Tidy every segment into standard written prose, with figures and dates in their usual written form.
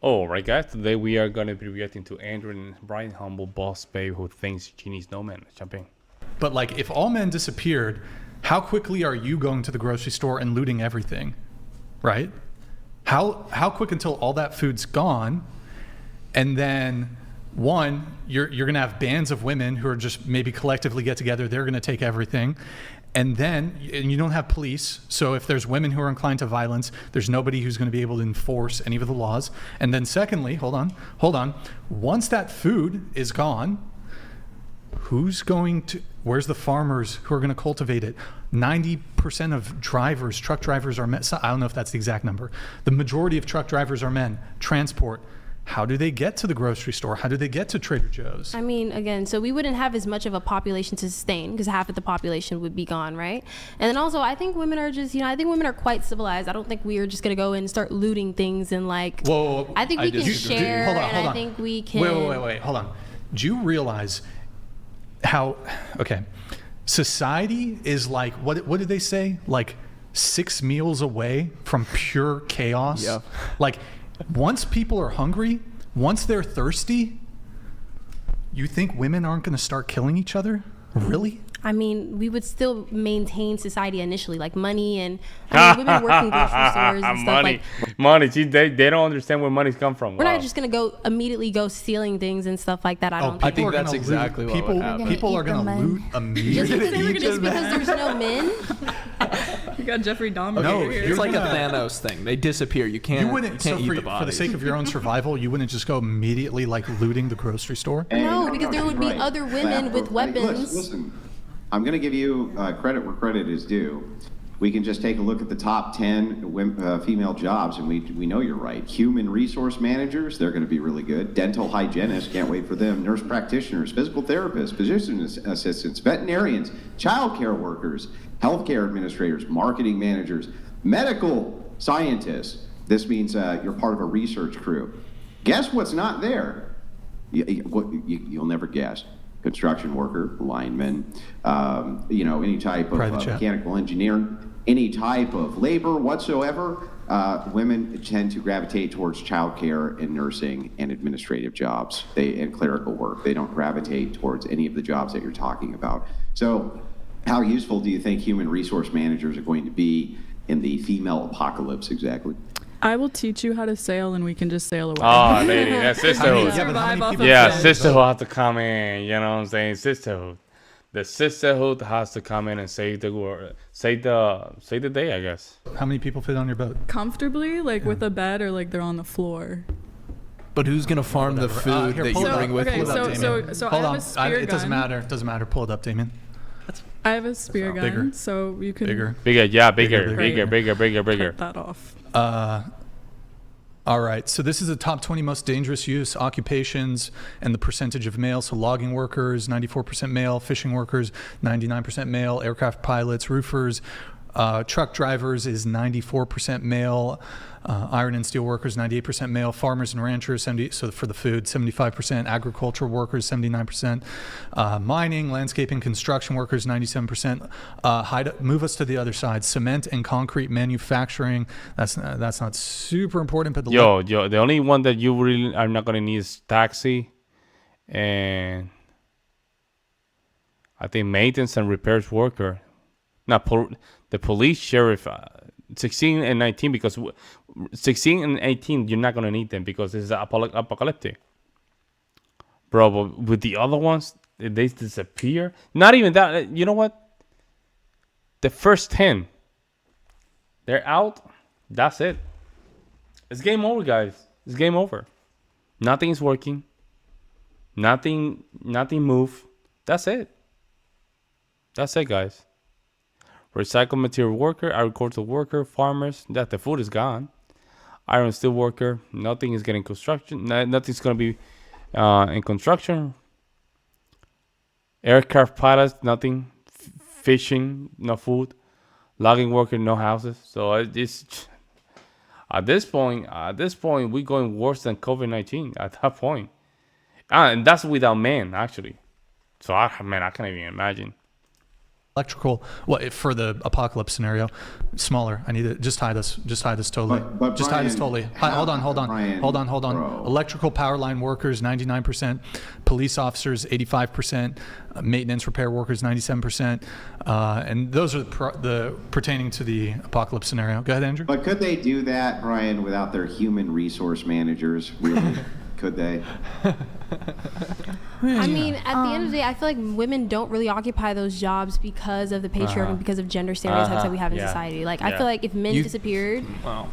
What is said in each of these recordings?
All right, guys. Today we are going to be reacting to Andrew and Brian, humble boss babe who thinks she needs no man. Jump in. But like, if all men disappeared, how quickly are you going to the grocery store and looting everything, right? How quick until all that food's gone, and then you're gonna have bands of women who are just maybe collectively get together. They're gonna take everything, and you don't have police. So if there's women who are inclined to violence, there's nobody who's going to be able to enforce any of the laws. And then secondly, hold on. Once that food is gone, where's the farmers who are going to cultivate it? 90% of truck drivers are men. I don't know if that's the exact number. The majority of truck drivers are men. Transport. How do they get to the grocery store? How do they get to Trader Joe's? I mean, again, so we wouldn't have as much of a population to sustain because half of the population would be gone, right? And then also, I think women are just, I think women are quite civilized. I don't think we are just going to go and start looting things and like, Whoa. I think we can share, hold on. I think we can. Wait, hold on. Do you realize society is like, what did they say? Like 6 meals away from pure chaos? Yeah. Like, once people are hungry, once they're thirsty, you think women aren't going to start killing each other? Really? I mean, we would still maintain society initially, like money and women working grocery stores and stuff like. Money. See, they don't understand where money's come from. We're not just gonna immediately go stealing things and stuff like that. I think that's exactly what would happen. People are going to loot immediately. Just because there's no men. You got Jeffrey Dahmer. No, here. It's like a Thanos thing. They disappear. You can't eat the bodies. For the sake of your own survival, you wouldn't just go immediately like looting the grocery store? No, because there would be other women with weapons. Listen, I'm going to give you credit where credit is due. We can just take a look at the top 10 female jobs, and we know you're right. Human resource managers, they're going to be really good. Dental hygienists, can't wait for them. Nurse practitioners, physical therapists, physician assistants, veterinarians, child care workers, healthcare administrators, marketing managers, medical scientists. This means you're part of a research crew. Guess what's not there? You'll never guess. Construction worker, lineman, any type of mechanical engineer, any type of labor whatsoever. Women tend to gravitate towards childcare and nursing and administrative jobs and clerical work. They don't gravitate towards any of the jobs that you're talking about. So how useful do you think human resource managers are going to be in the female apocalypse exactly? I will teach you how to sail, and we can just sail away. Oh, lady, that's sisterhood. Sisterhood has to come in. You know what I'm saying? Sisterhood. The sisterhood has to come in and save the world, save the day, I guess. How many people fit on your boat? Comfortably, with a bed, or like they're on the floor. But who's gonna farm the food that you bring with you? So I have a spear gun. It doesn't matter. Pull it up, Damien. I have a spear gun, bigger. so you can Bigger. cut that off. All right, so this is the top 20 most dangerous use occupations and the percentage of male. So logging workers, 94% male, fishing workers, 99% male, aircraft pilots, roofers, truck drivers is 94% male, iron and steel workers, 98% male, farmers and ranchers, so for the food, 75%, agricultural workers, 79%, mining, landscaping, construction workers, 97%. Move us to the other side. Cement and concrete manufacturing, that's not super important, but the only one that you really are not going to need is taxi, and I think maintenance and repairs worker. Not the police, sheriff, 16 and 19, because 16 and 18 you're not gonna need them because this is apocalyptic, bro. But with the other ones, they disappear. Not even that. You know what? The first 10, they're out. That's it. It's game over, guys. It's game over. Nothing's working. Nothing move. That's it. That's it, guys. Recycled material worker, agricultural worker, farmers. The food is gone. Iron and steel worker. Nothing is getting construction. Nothing's gonna be in construction. Aircraft pilots. Nothing. Fishing. No food. Logging worker. No houses. So at this point, we're going worse than COVID-19. At that point, and that's without men actually. So I can't even imagine. electrical. Well, for the apocalypse scenario, smaller. I need to just hide us totally. But Just hide us totally. Hold on. Brian, Hold on. bro. Electrical power line workers, 99%. Police officers, 85%. Maintenance repair workers, 97%. And those are the pertaining to the apocalypse scenario. Go ahead, Andrew. But could they do that, Brian, without their human resource managers? Really? Could they? I mean, at the end of the day, I feel like women don't really occupy those jobs because of the patriarchy and because of gender stereotypes that we have in society. Like, I feel like if men disappeared,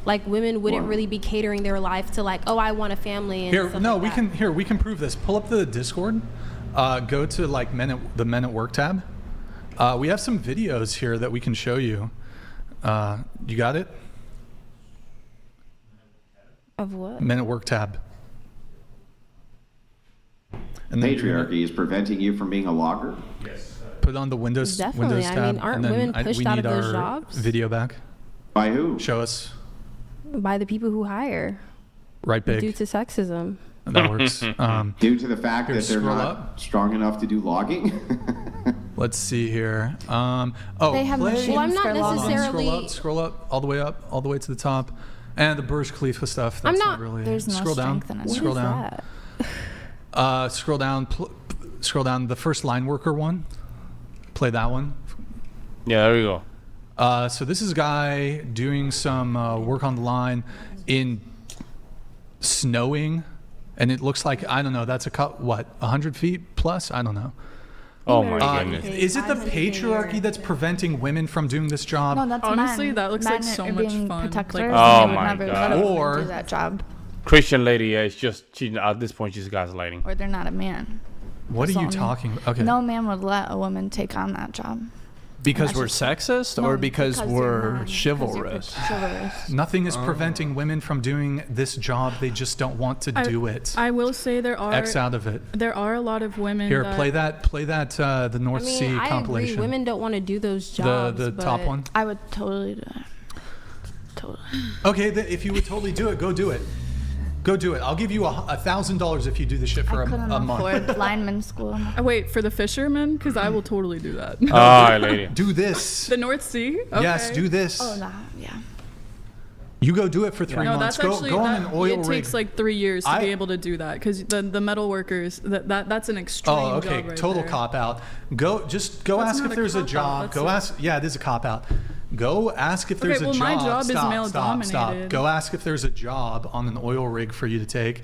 like women wouldn't really be catering their life to like, oh, I want a family. And Here, stuff no, like we that. can prove this. Pull up the Discord. Go to like the Men at Work tab. We have some videos here that we can show you. You got it? Of what? Men at Work tab. And then Patriarchy is preventing you from being a logger? put on the Windows Definitely. tab. I mean, aren't and then women pushed we out need of those our jobs? video back. By who? Show us. By the people who hire Right big. due to sexism. That works. Due to the fact Here, that they're scroll not up. strong enough to do logging? Let's see here. Oh, They have play. machines Well, I'm not for logging. necessarily- Scroll up, all the way up, all the way to the top. And the Burj Khalifa stuff. I'm That's not- really. There's no scroll down. strength in it. What Scroll is down. that? Scroll down. Scroll down. The first line worker one. Play that one. Yeah, there we go. So this is a guy doing some work on the line in snowing, and it looks like, I don't know, that's 100 feet plus? I don't know. Oh my better goodness. get Is it the 500 a year. patriarchy that's preventing women from doing this job? No, that's Honestly, men. that looks Men like so are much being fun. protectors, Like- and Oh they would my never God. let a woman Or- do that job, Christian lady, yeah, it's just she at this point she's gaslighting. or they're not a man. What are That's you all. talking about? Okay. No man would let a woman take on that job. Because That's we're just- sexist, No, or because you're we're not, 'cause chivalrous? you're chivalrous. Nothing Oh. is preventing women from doing this job. They just don't want to do it. I will say there are X out of it. there are a lot of women Here, that, play that. The I North mean, Sea I compilation. agree. Women don't want to do those the jobs. the top but one. I would totally do it. Totally. Okay, if you would totally do it, go do it. Go do it. I'll give you $1,000 if you do this shit for I a couldn't month. afford lineman school. Wait for the fishermen because I will totally do that. All right, lady. Do this. The North Sea. Okay. Yes, do this. Oh, no, yeah. You go do it for 3 No, months. that's Go actually on that, an oil it rig. takes like 3 years to I- be able to do that because the metal workers that's an extreme Oh, okay. job right Total there. cop out. Go That's ask not if a there's a cop-out, job. that's Go a- ask. Yeah, it is a cop out. Go ask if there's Okay, a well, job. my job is Stop. male-dominated. Go ask if there's a job on an oil rig for you to take.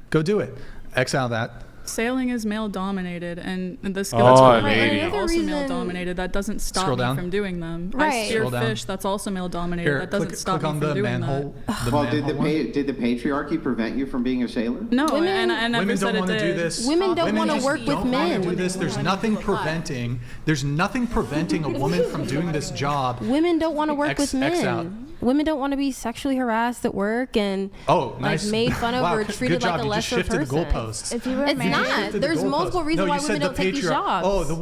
Go do it. X out of that. Sailing is male dominated, and the Oh, skills lady. are Another also reason- male dominated. That doesn't stop Scroll me down. from doing them. Right. I spear Scroll down. fish. That's also male dominated. Here, That doesn't click stop me on from the doing manhole. The Well, manhole one. did the patriarchy prevent you from being a sailor? that. No, Women- and I never Women said don't it want to do did. this. Women don't wanna just work with don't wanna men. do this. There's nothing preventing. There's nothing preventing a woman from doing this job. Women don't want to work X- with X out. men. Women don't want to be sexually harassed at work and Oh, nice. made fun of Wow, or good treated job. like a You just lesser shifted person. the goalposts. If you were It's married, not. Shifted the There's goalposts. multiple reasons No, why you women said don't take these jobs. Oh, the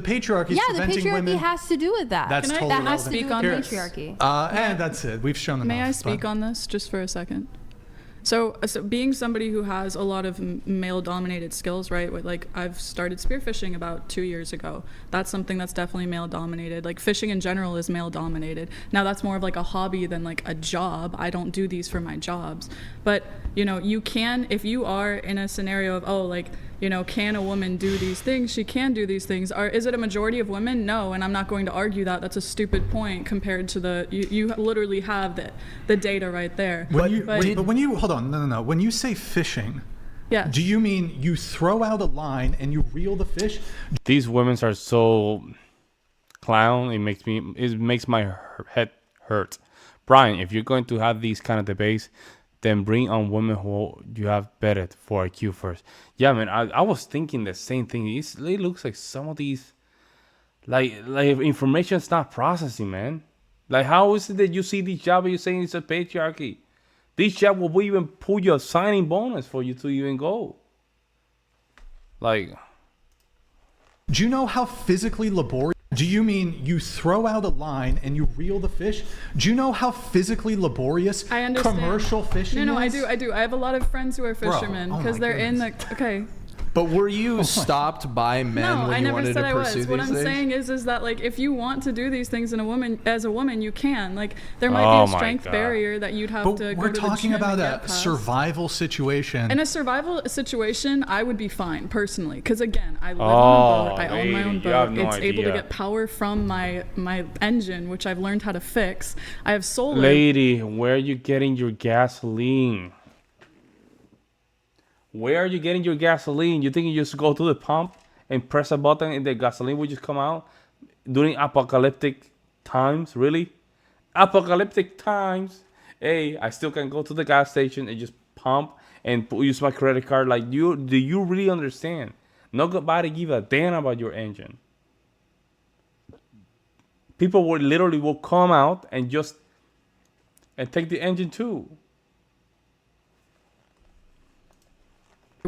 patriarchy is Yeah, the preventing patriarchy women. has to do with that. That's Can I- totally that has to do speak with on the this? patriarchy. And that's it. We've shown enough. May I speak but- on this just for a second? So being somebody who has a lot of male-dominated skills, right? Like I've started spearfishing about 2 years ago. That's something that's definitely male-dominated. Like fishing in general is male-dominated. Now that's more of like a hobby than like a job. I don't do these for my jobs. But you can, if you are in a scenario of can a woman do these things? She can do these things. Is it a majority of women? No, and I'm not going to argue that. That's a stupid point compared to you literally have the data right there. When you, But- but when you hold on, no. When you say fishing, Yes. do you mean you throw out a line and you reel the fish? These women are so clown. It makes my head hurt. Brian, if you're going to have these kind of debates, then bring on women who you have vetted for IQ first. Yeah, man, I was thinking the same thing. It looks like some of these, like information's not processing, man. Like, how is it that you see this job and you're saying it's a patriarchy? This job will even pull you a signing bonus for you to even go. Like, Do you know how physically laborious? Do you mean you throw out a line and you reel the fish? Do you know how physically laborious I understand. commercial fishing No, is? I do. I have a lot of friends who are fishermen oh because my they're in the goodness. okay. But were you stopped by men No, when I you never wanted said to I pursue was. What these I'm things? saying is that like if you want to do these things as a woman, you can. Like there might Oh be my a strength God. barrier that you'd have But to go we're to the talking gym about and a get past. survival situation. In a survival situation, I would be fine personally, because again, I live on a boat, I own my own lady, you have boat. no It's able to idea. get power from my engine, which I've learned how to fix. I have solar. Lady, where are you getting your gasoline? Where are you getting your gasoline? You think you just go to the pump and press a button and the gasoline will just come out? During apocalyptic times, really? Apocalyptic times. Hey, I still can go to the gas station and just pump and use my credit card. Like, do you really understand? Nobody give a damn about your engine. People will come out and take the engine too.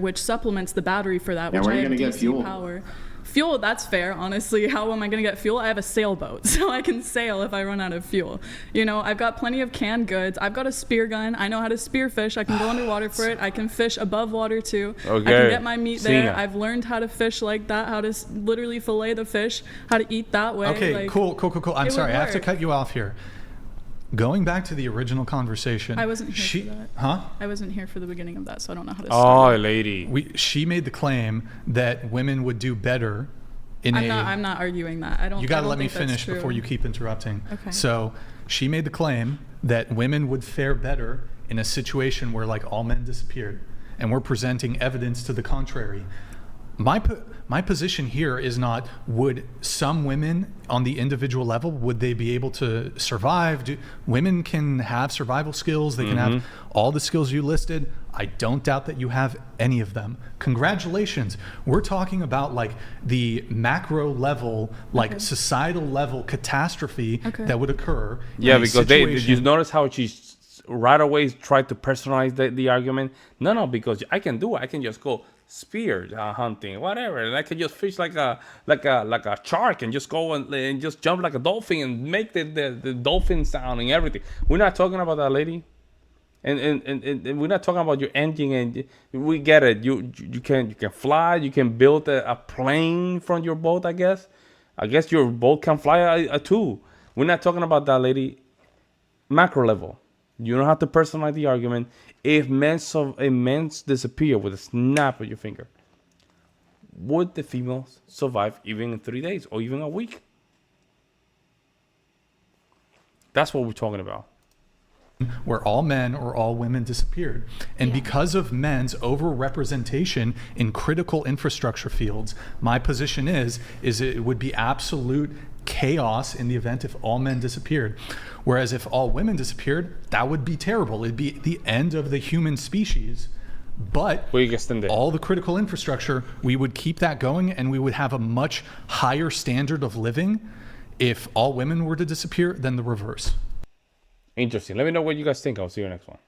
which supplements the battery for that, Now, which where I are you have gonna DC get fuel? power. Fuel, that's fair, honestly. How am I going to get fuel? I have a sailboat, so I can sail if I run out of fuel. You know, I've got plenty of canned goods. I've got a spear gun. I know how to spear fish. I can go underwater for it. I can fish above water, too. Okay. I can get my meat there. Cena. I've learned how to fish like that, how to literally fillet the fish, how to eat that way. Okay, like, cool. I'm it sorry, would I have to work. cut you off here. Going back to the original conversation. I wasn't here for that. Huh? I wasn't here for the beginning of that, so I don't know how to Oh, start it. lady. She made the claim that women would do better in I'm not arguing that. I don't. You got I to don't let me think that's finish true. before you keep interrupting. Okay. So she made the claim that women would fare better in a situation where like all men disappeared, and we're presenting evidence to the contrary. My position here is not would some women on the individual level, would they be able to survive? Women can have survival skills. They can have all the skills you listed. I don't doubt that you have any of them. Congratulations. We're talking about like the macro level, like societal level catastrophe that would occur. Yeah, in a because situation- you notice how she right away tried to personalize the argument. No, because I can do it. I can just go spear hunting, whatever, and I can just fish like a shark and just go and just jump like a dolphin and make the dolphin sound and everything. We're not talking about that, lady. And we're not talking about your engine, and we get it. You can fly. You can build a plane from your boat. I guess your boat can fly too. We're not talking about that, lady. Macro level. You don't have to personalize the argument. If men disappear with a snap of your finger, would the females survive even in 3 days or even a week? That's what we're talking about. where all men or all women disappeared. And because of men's overrepresentation in critical infrastructure fields, my position is it would be absolute chaos in the event if all men disappeared. Whereas if all women disappeared, that would be terrible. It'd be the end of the human species. But all the critical infrastructure, we would keep that going, and we would have a much higher standard of living if all women were to disappear than the reverse. Interesting. Let me know what you guys think. I'll see you next one.